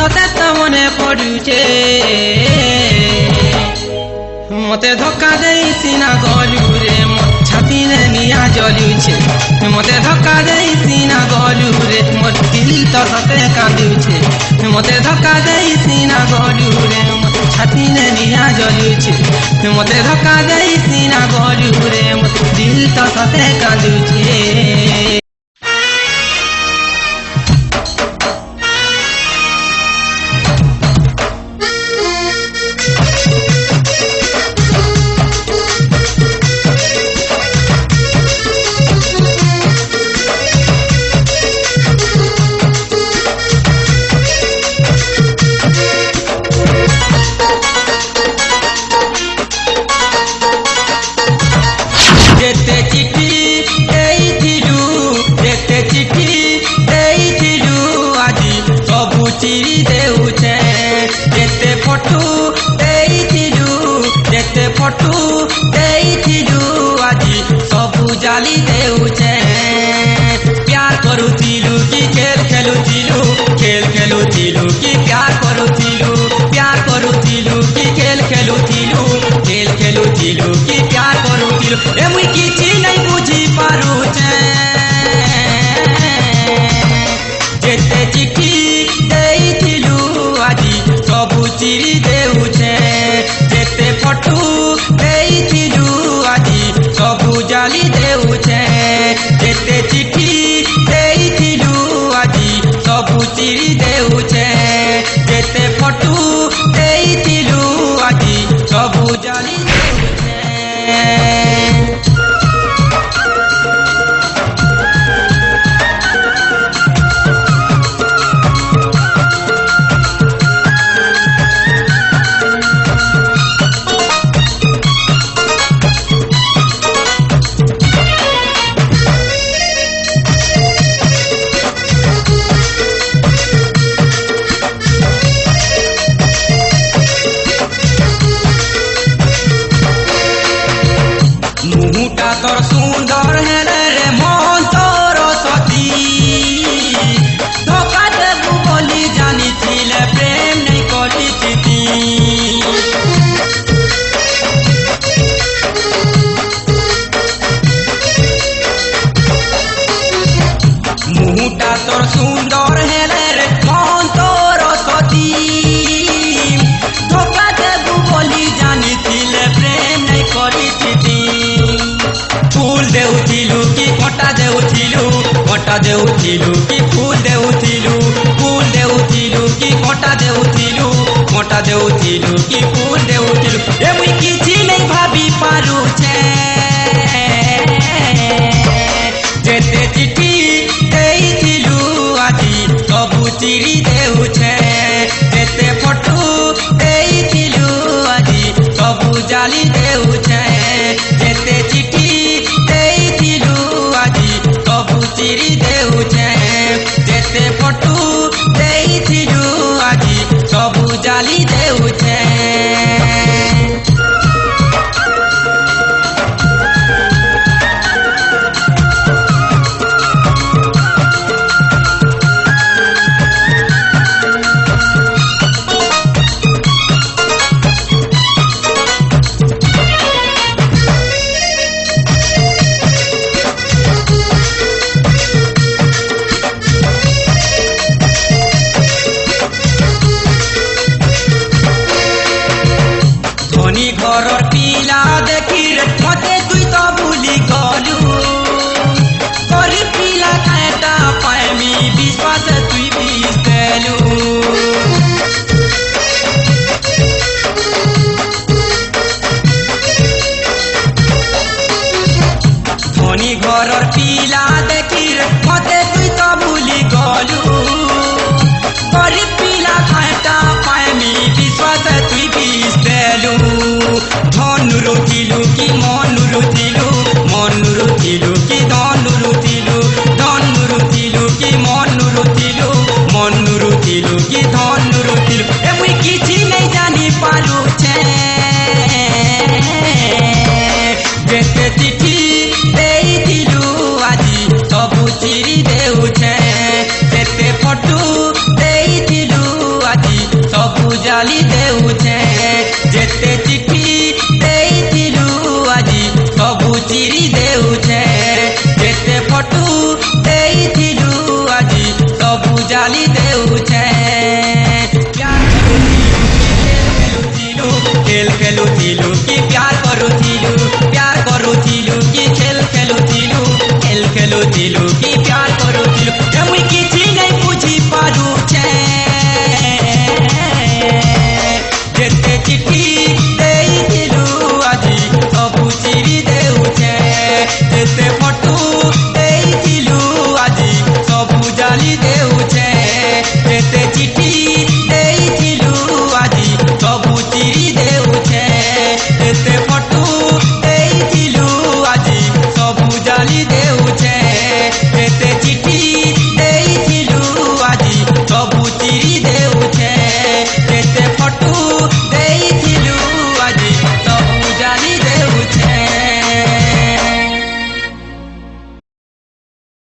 तते तो मने पड़ुचे मते धक्का देई सीना गलू रे मोर छाती ने निया जलुछे मते धक्का देई सीना गलू रे मोर दिल तो तते कांदुछे मते धक्का देई सीना गलू रे मोर छाती ने निया जलुछे मते धक्का देई सीना गलू रे मोर दिल तो तते कांदुछे। जाली देउचे प्यार करुथिलु कि खेल खेलुथिलु खेल खेलुथिलु कि प्यार करुथिलु प्यार करुथिलु कि खेल खेलुथिलु खेल खेलुथिलु कि प्यार करुथिलु ए मुई किछि नै बुझी पारुचे जेते चिठी देइथिलु आजि सबु चिरी देउचे जेते फटू देइथिलु आजि सबु जाली देउचे जेते चिठी देइथिलु आजि सबु चिरी देउचे जेते फटू देइथिलु आजि सबु जाली देउचे। मुहुटा तोर सुंदर है रे मन तोर सती धोखा देबू बोली जानी थिले प्रेम नहीं करी थी मुहुटा तोर सुंदर है रे मन तोर सती धोखा देबू बोली जानी थिले प्रेम नहीं करी थी फूल देउथिलु कि कटा देउथिलु कि फूल देउथिलु कि कटा देउथिलु कि फूल देउथिलु ए मुई किछि नै भाबी पारुछे जेते चिठी देइथिलु आजि सबु चिरी देउछे जेते फटू देइथिलु आजि सबु जाली देउछे जेते चिठी देइथिलु आजि सबु चिरी देउछे जेते फटू देइथिलु आजि सबु जाली देउछे। घरर पिला देखी रे मते तुई तो भूली गलु गरीब पिला खाएटा पाएमी विश्वास तुई बीस देलु धनी घरर पिला देखी रे मते तुई तो भूली गलु गरीब पिला खाएटा पाएमी विश्वास तुई बीस देलु धनु रुथिलु कि मनु रुथिलु कि धनु रुथिलु कि मनु रुथिलु कि धनु